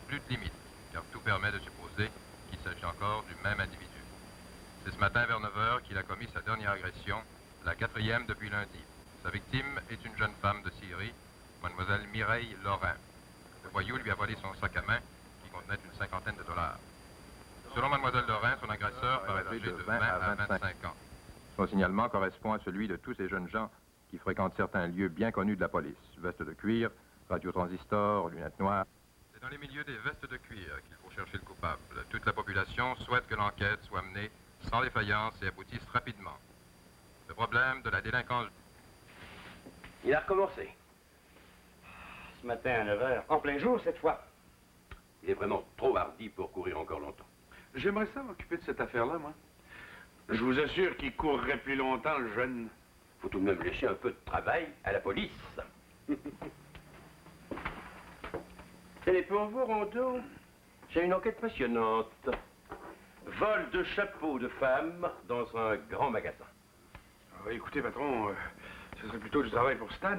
plus de limite, car tout permet de supposer qu'il s'agit encore du même individu. C'est ce matin vers 9 heures qu'il a commis sa dernière agression, la 4e depuis lundi. Sa victime est une jeune femme de Syrie, mademoiselle Mireille Lorrain. Le voyou lui a volé son sac à main qui contenait une cinquantaine de dollars. Selon mademoiselle Lorrain, son agresseur paraît âgé de 20 à 25 ans. Son signalement correspond à celui de tous ces jeunes gens qui fréquentent certains lieux bien connus de la police. Veste de cuir, radiotransistor, lunettes noires. C'est dans les milieux des vestes de cuir qu'il faut chercher le coupable. Toute la population souhaite que l'enquête soit menée sans défaillance et aboutisse rapidement. Le problème de la délinquance... Il a recommencé. Ce matin à 9 h, en plein jour cette fois. Il est vraiment trop hardi pour courir encore longtemps. J'aimerais ça m'occuper de cette affaire-là, moi. Je vous assure qu'il courrait plus longtemps, le jeune. Faut tout de même laisser un peu de travail à la police. Et pour vous, Rondeau, j'ai une enquête passionnante. Vol de chapeaux de femmes dans un grand magasin. Ah, écoutez, patron, ce serait plutôt du travail pour Stan.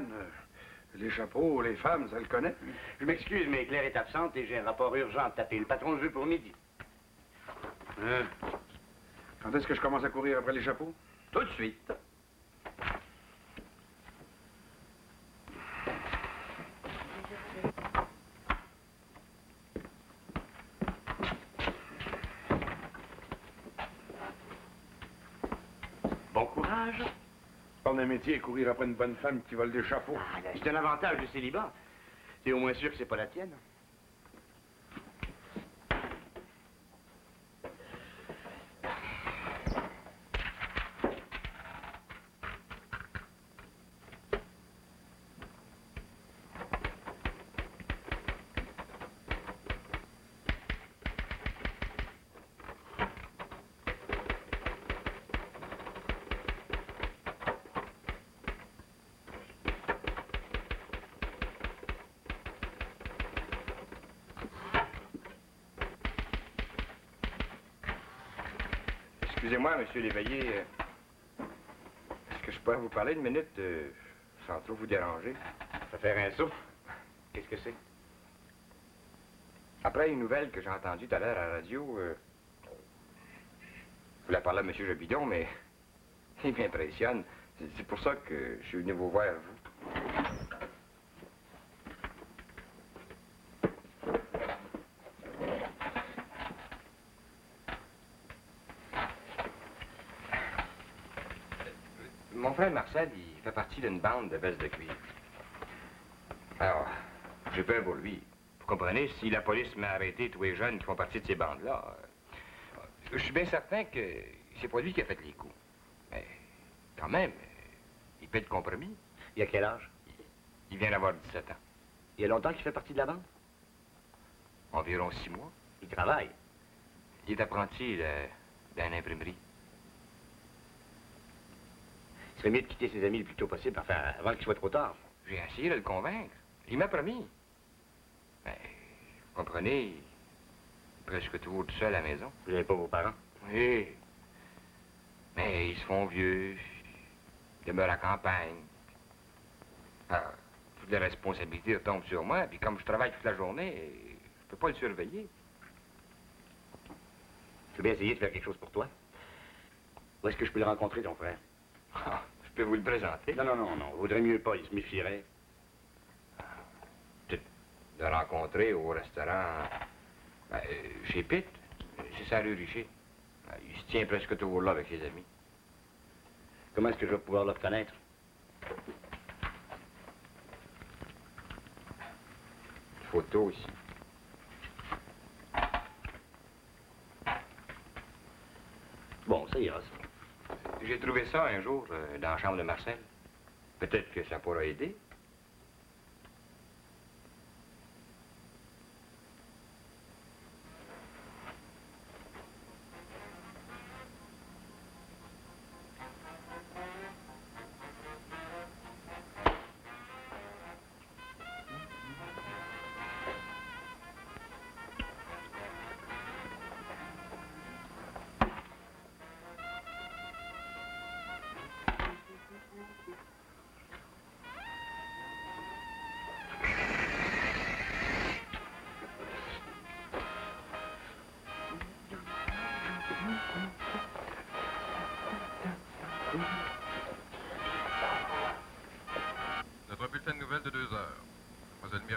Les chapeaux, les femmes, ça le connaît. Je m'excuse, mais Claire est absente et j'ai un rapport urgent à taper. Le patron le veut pour midi. Quand est-ce que je commence à courir après les chapeaux? Tout de suite. Bon courage. Prendre un métier et courir après une bonne femme qui vole des chapeaux. Ah, c'est un avantage du célibat. T'es au moins sûr que c'est pas la tienne. Excusez-moi, monsieur l'éveillé. Est-ce que je pourrais vous parler une minute sans trop vous déranger? Ça fait un souffle. Qu'est-ce que c'est? Après une nouvelle que j'ai entendue tout à l'heure à la radio, je voulais parler à monsieur Jobidon, mais il m'impressionne. C'est pour ça que je suis venu vous voir, vous. Mon frère Marcel, il fait partie d'une bande de vestes de cuir. Alors, j'ai peur pour lui. Vous comprenez, si la police m'a arrêté tous les jeunes qui font partie de ces bandes-là, je suis bien certain que c'est pas lui qui a fait les coups. Mais quand même, il peut être compromis. Il a quel âge? Il vient d'avoir 17 ans. Il y a longtemps qu'il fait partie de la bande? Environ 6 mois. Il travaille. Il est apprenti dans l'imprimerie. Il serait mieux de quitter ses amis le plus tôt possible, enfin, avant qu'il soit trop tard. J'ai essayé de le convaincre. Il m'a promis. Mais, vous comprenez, il est presque toujours tout seul à la maison. Vous n'avez pas vos parents? Oui. Mais ils se font vieux. Ils demeurent à la campagne. Alors, toutes les responsabilités retombent sur moi. Puis comme je travaille toute la journée, je peux pas le surveiller. Je veux bien essayer de faire quelque chose pour toi. Où est-ce que je peux le rencontrer, ton frère? Ah, je peux vous le présenter. Non. Vaudrait mieux pas, il se méfierait. Peut-être de le rencontrer au restaurant chez Pitt. C'est ça, rue Richer. Il se tient presque toujours là avec ses amis. Comment est-ce que je vais pouvoir le reconnaître? Photo aussi. Bon, ça ira, ça. J'ai trouvé ça un jour dans la chambre de Marcel. Peut-être que ça pourra aider.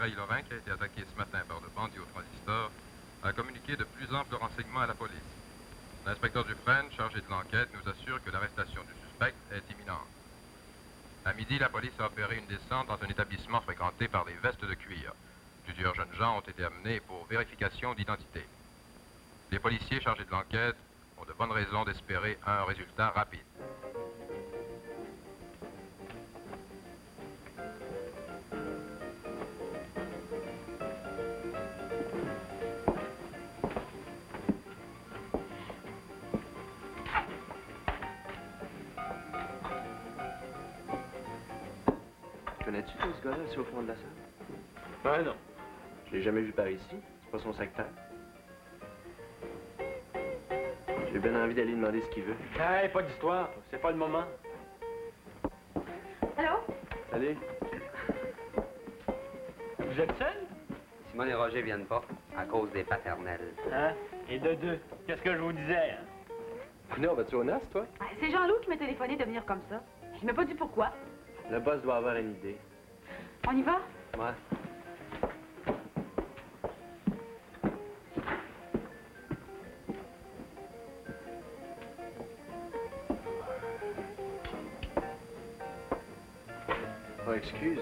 Mireille Lorrain, qui a été attaquée ce matin par le bandit au transistor, a communiqué de plus amples renseignements à la police. L'inspecteur Dufresne, chargé de l'enquête, nous assure que l'arrestation du suspect est imminente. À midi, la police a opéré une descente dans un établissement fréquenté par des vestes de cuir. Plusieurs jeunes gens ont été amenés pour vérification d'identité. Les policiers chargés de l'enquête ont de bonnes raisons d'espérer un résultat rapide. Connais-tu ce gars-là, assis au fond de la salle? Ah non. Je l'ai jamais vu par ici. C'est pas son secteur. J'ai bien envie d'aller demander ce qu'il veut. Hey, pas d'histoire. C'est pas le moment. Allô? Allez. Vous êtes seul? Simone et Roger viennent pas à cause des paternels. Hein? Et de deux. Qu'est-ce que je vous disais, hein? Non, vas-tu au NAS, toi? Ah, c'est Jean-Loup qui m'a téléphoné de venir comme ça. Il m'a pas dit pourquoi. Le boss doit avoir une idée. On y va? Ouais. Oh, excuse.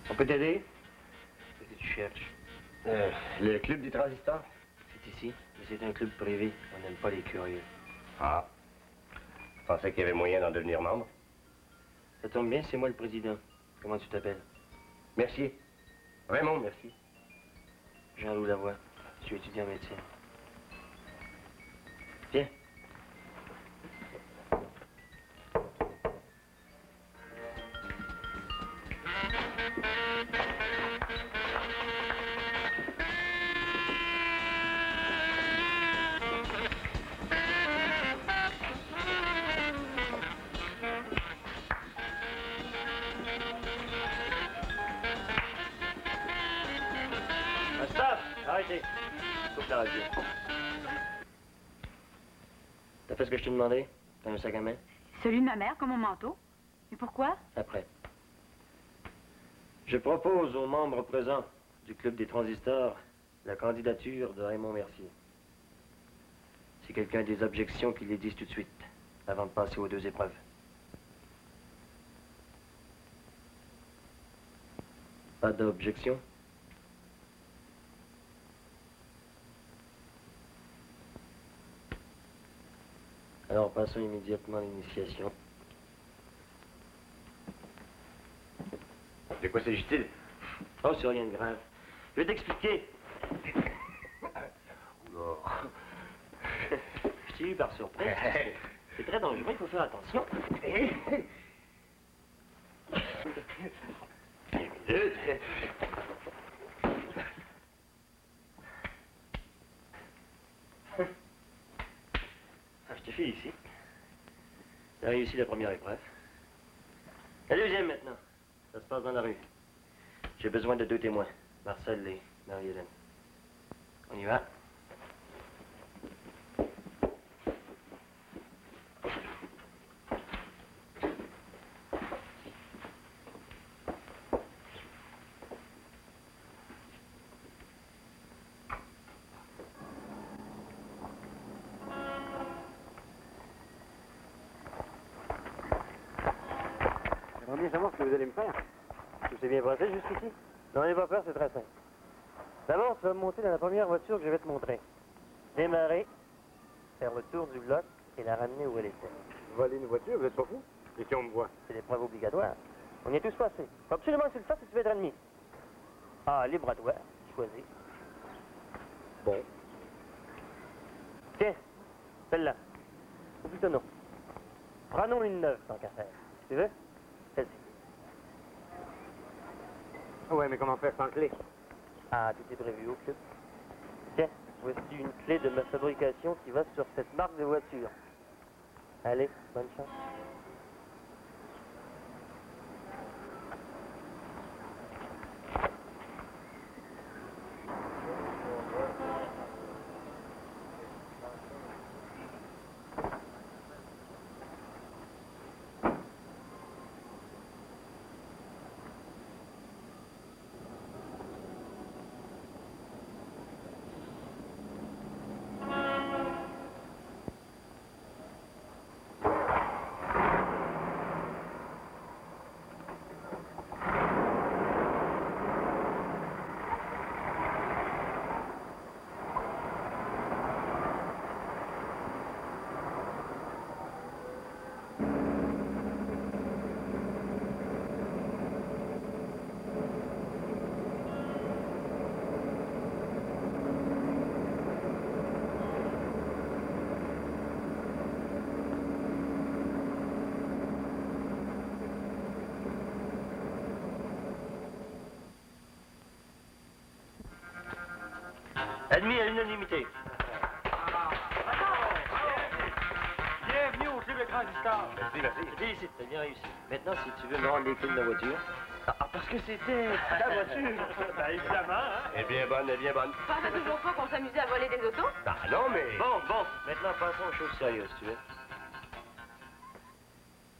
On peut t'aider? Qu'est-ce que tu cherches? Le club des transistors? C'est ici, mais c'est un club privé. On n'aime pas les curieux. Ah. Je pensais qu'il y avait moyen d'en devenir membre. Ça tombe bien, c'est moi le président. Comment tu t'appelles? Merci. Vraiment, merci. Jean-Loup Lavoie. Je suis étudiant en médecine. Viens. Stop! Arrêtez. Coupe la radio. T'as fait ce que je t'ai demandé? T'as un sac à main? Celui de ma mère, comme mon manteau. Et pourquoi? Après. Je propose aux membres présents du Club des Transistors la candidature de Raymond Mercier. Si quelqu'un a des objections, qu'il les dise tout de suite, avant de passer aux deux épreuves. Pas d'objection? Alors, passons immédiatement à l'initiation. De quoi s'agit-il? Oh, c'est rien de grave. Je vais t'expliquer. Je t'ai eu par surprise. C'est très dangereux, il faut faire attention. Je te félicite. Tu as réussi la première épreuve. La deuxième maintenant. Ça se passe dans la rue. J'ai besoin de deux témoins. Marcel et Marie-Hélène. On y va? J'aimerais bien savoir ce que vous allez me faire. Tout s'est bien passé jusqu'ici? Non, n'ayez pas peur, c'est très simple. D'abord, tu vas monter dans la première voiture que je vais te montrer. Démarrer, faire le tour du bloc et la ramener où elle était. Voler une voiture, vous êtes pas fou? Et qui on me voit? C'est des preuves obligatoires. On y est tous passés. Faut absolument que tu le fasses si tu veux être admis. Ah, libre à toi. Choisis. Bon. Tiens, celle-là. Ou plutôt non. Prenons une neuve, tant qu'à faire. Tu veux? Celle-ci. Ouais, mais comment faire sans clé? Ah, tout est prévu au club. Tiens, voici une clé de ma fabrication qui va sur cette marque de voiture. Allez, bonne chance. Admis à l'unanimité. Bienvenue au club écran du Star. Merci, merci. Je te félicite, t'as bien réussi. Maintenant, si tu veux me rendre les clés de ma voiture. Ah, parce que c'était ta voiture. Ben, évidemment, hein? Elle est bien bonne, elle est bien bonne. Tu pensais toujours pas qu'on s'amusait à voler des autos? Ah non, mais... Bon. Maintenant, passons aux choses sérieuses, tu veux.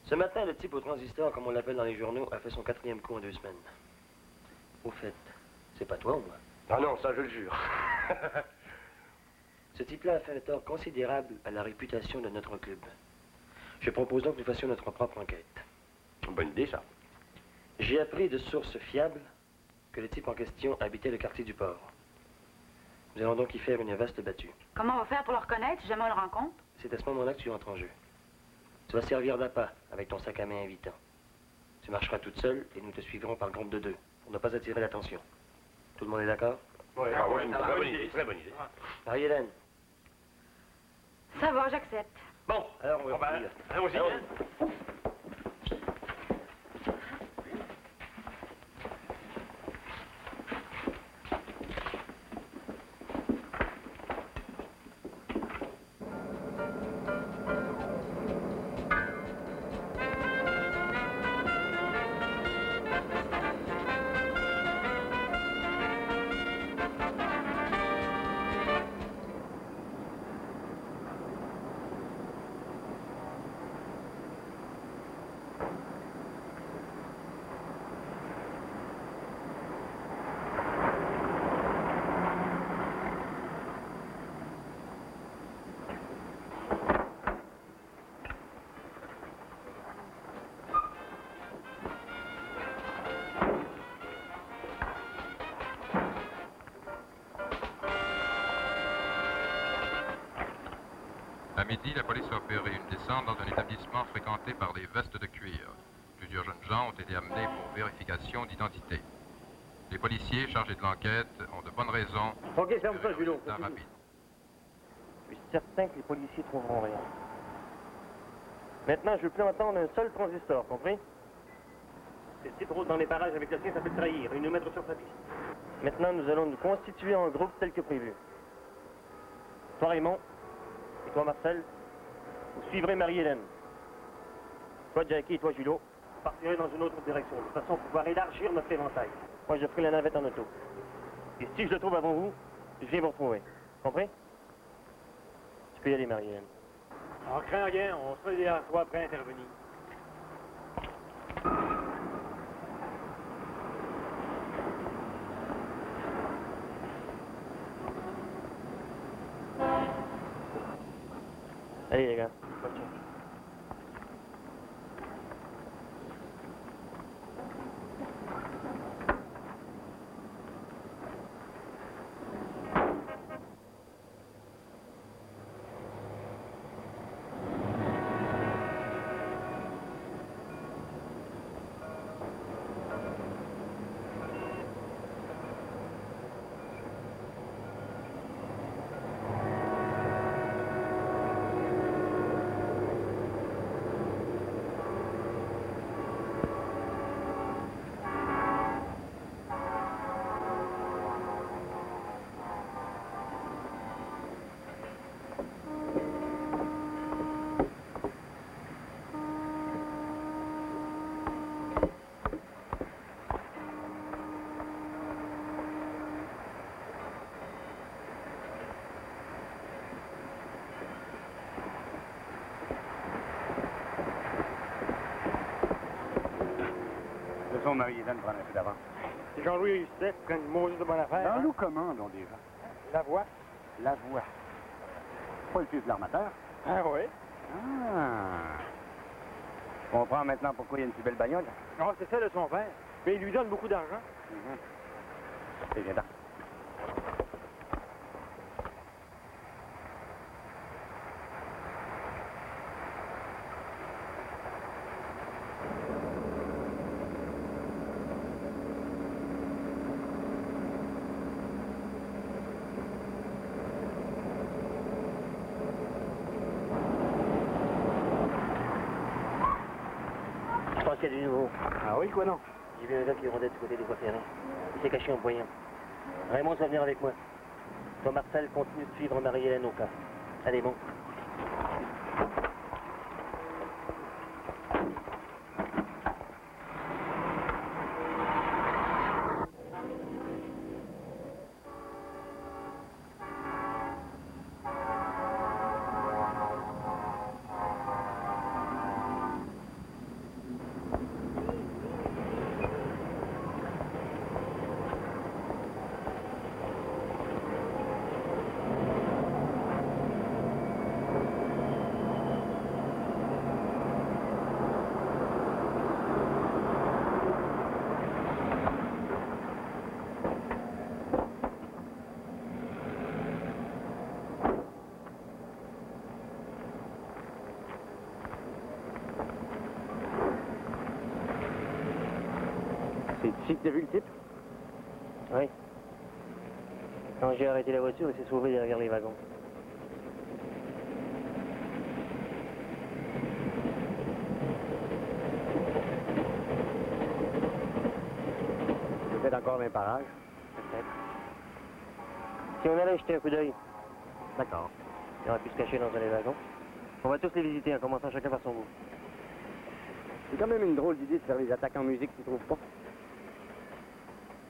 Ce matin, le type au transistor, comme on l'appelle dans les journaux, a fait son 4e coup en 2 semaines. Au fait, c'est pas toi ou moi? Ah non, ça je le jure. Ce type-là a fait un tort considérable à la réputation de notre club. Je propose donc que nous fassions notre propre enquête. Bonne idée, ça. J'ai appris de sources fiables que le type en question habitait le quartier du port. Nous allons donc y faire une vaste battue. Comment on va faire pour le reconnaître si jamais on le rencontre? C'est à ce moment-là que tu entres en jeu. Tu vas servir d'appât avec ton sac à main invitant. Tu marcheras toute seule et nous te suivrons par groupe de 2 pour ne pas attirer l'attention. Tout le monde est d'accord? Oui, Ah, c'est une très bonne idée, très bonne idée. Marie-Hélène. Ça va, j'accepte. Bon, alors on va partir. Allons-y. À midi, la police a opéré une descente dans un établissement fréquenté par des vestes de cuir. Plusieurs jeunes gens ont été amenés pour vérification d'identité. Les policiers chargés de l'enquête ont de bonnes raisons OK, ferme ça, d'espérer un Julot. résultat Continue. rapide. Je suis certain que les policiers trouveront rien. Maintenant, je veux plus entendre un seul transistor, compris? C'est si drôle dans les parages avec le sien, ça peut te trahir et nous mettre sur sa piste. Maintenant, nous allons nous constituer en groupe tel que prévu. Toi, Raymond, et toi, Marcel, vous suivrez Marie-Hélène. Toi, Jackie, et toi, Julot, Vous partirez dans une autre direction, de façon à pouvoir élargir notre éventail. moi, je ferai la navette en auto. Et si je le trouve avant vous, je viens vous retrouver. Compris? Tu peux y aller, Marie-Hélène. En crains rien, on sera derrière toi prêt à intervenir. Allez, les gars. Bonne chance. Marie-Hélène prendre un peu d'avance. Si Jean-Louis réussissait, c'est une maudite de bonne affaire. Dans nous commandons déjà. La voix. La voix. Pas le fils de l'armateur. Ah oui? Ah. On comprend maintenant pourquoi il y a une si belle bagnole. Non, c'est celle de son père. Mais il lui donne beaucoup d'argent. C'est bien. Je pense qu'il y a du nouveau. Ah oui, quoi non? J'ai vu un gars qui rôdait du côté des voies ferrées. Il s'est caché en voyant. Raymond va venir avec moi. Toi, Marcel, continue de suivre Marie-Hélène au cas. Allez, bon. C'est ici que t'as vu le type? Oui. Quand j'ai arrêté la voiture, il s'est sauvé derrière les wagons. Peut-être encore dans les parages. Peut-être. Si on allait jeter un coup d'œil, D'accord. il aurait pu se cacher dans un des wagons. On va tous les visiter en commençant chacun par son bout. C'est quand même une drôle d'idée de faire les attaques en musique, tu trouves pas?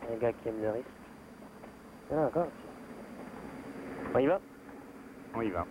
Un gars qui aime le risque. Il y en a encore. On y va? On y va.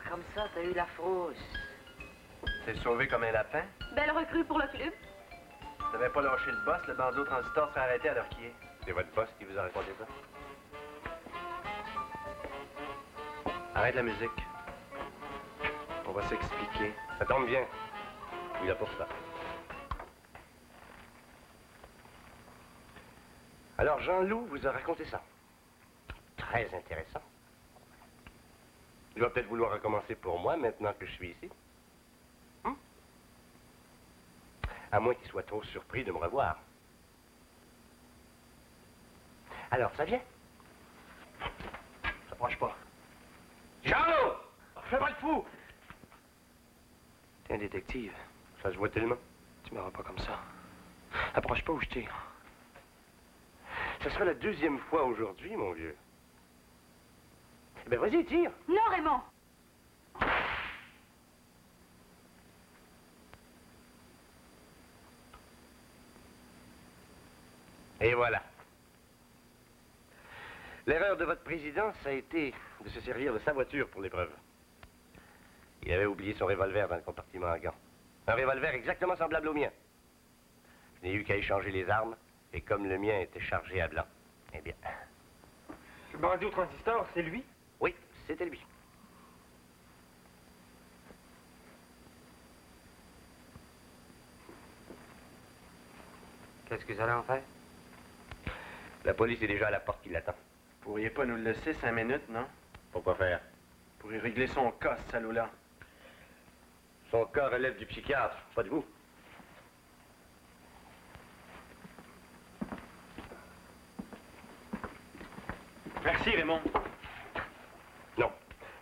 Comme ça, t'as eu la frousse. T'es sauvé comme un lapin. Belle recrue pour le club. T'avais pas lâché le boss, le bandeau transistor serait arrêté à l'heure qui est. C'est votre boss qui vous a raconté ça? Arrête la musique. On va s'expliquer. Ça tombe bien. Il a pour ça. Alors, Jean-Loup vous a raconté ça. Très intéressant. Il va peut-être vouloir recommencer pour moi maintenant que je suis ici. À moins qu'il soit trop surpris de me revoir. Alors, ça vient? S'approche pas. Jean-Loup! Fais pas le fou! T'es un détective. Ça se voit tellement. Tu me rends pas comme ça. Approche pas où je tire. Ce sera la 2e fois aujourd'hui, mon vieux. Eh bien, vas-y, tire. Non, Raymond. Et voilà. L'erreur de votre président, ça a été de se servir de sa voiture pour l'épreuve. Il avait oublié son revolver dans le compartiment à gants. Un revolver exactement semblable au mien. Je n'ai eu qu'à échanger les armes, et comme le mien était chargé à blanc, eh bien... Le bandit au transistor, c'est lui? Oui, c'était lui. Qu'est-ce que vous allez en faire? La police est déjà à la porte qui l'attend. Vous pourriez pas nous le laisser 5 minutes, non? Pourquoi faire? Pour y régler son cas, ce salaud-là. Son cas relève du psychiatre, pas de vous. Merci, Raymond. Non,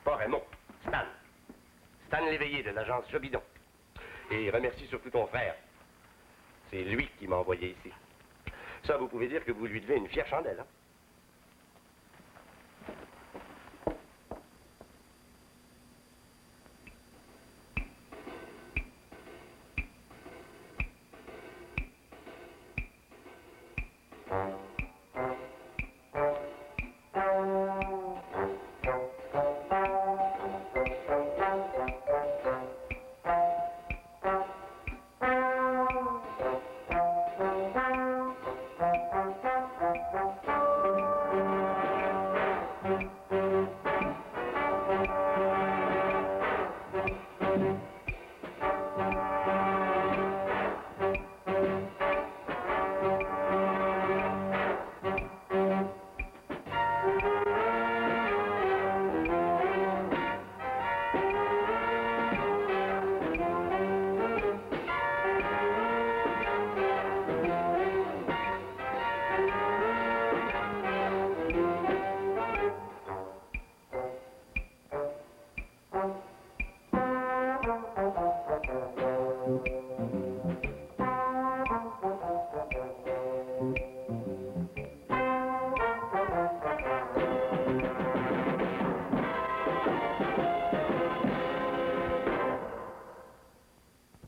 pas Raymond. Stan. Stan Léveillé de l'agence Jobidon. Et remercie surtout ton frère. C'est lui qui m'a envoyé ici. Ça, vous pouvez dire que vous lui devez une fière chandelle, hein?